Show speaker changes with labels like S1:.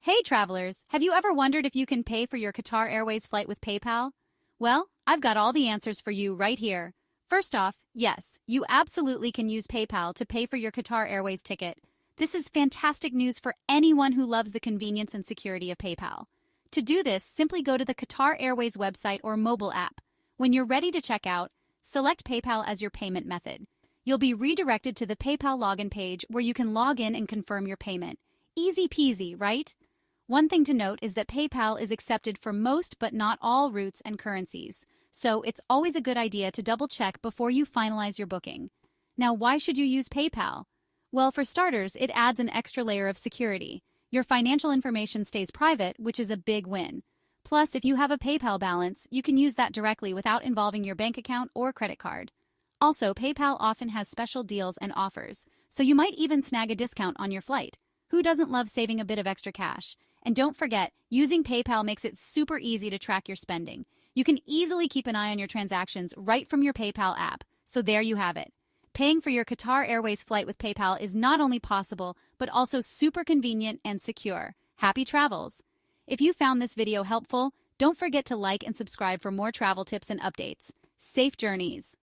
S1: Hey travelers, have you ever wondered if you can pay for your Qatar Airways flight with PayPal? Well, I've got all the answers for you right here. First off, yes, you absolutely can use PayPal to pay for your Qatar Airways ticket. This is fantastic news for anyone who loves the convenience and security of PayPal. To do this, simply go to the Qatar Airways website or mobile app. When you're ready to check out, select PayPal as your payment method. You'll be redirected to the PayPal login page where you can log in and confirm your payment. Easy peasy, right? One thing to note is that PayPal is accepted for most but not all routes and currencies, so it's always a good idea to double-check before you finalize your booking. Now, why should you use PayPal? Well, for starters, it adds an extra layer of security. Your financial information stays private, which is a big win. Plus, if you have a PayPal balance, you can use that directly without involving your bank account or credit card. Also, PayPal often has special deals and offers, so you might even snag a discount on your flight. Who doesn't love saving a bit of extra cash? And don't forget, using PayPal makes it super easy to track your spending. You can easily keep an eye on your transactions right from your PayPal app. So there you have it. Paying for your Qatar Airways flight with PayPal is not only possible, but also super convenient and secure. Happy travels! If you found this video helpful, don't forget to like and subscribe for more travel tips and updates. Safe journeys!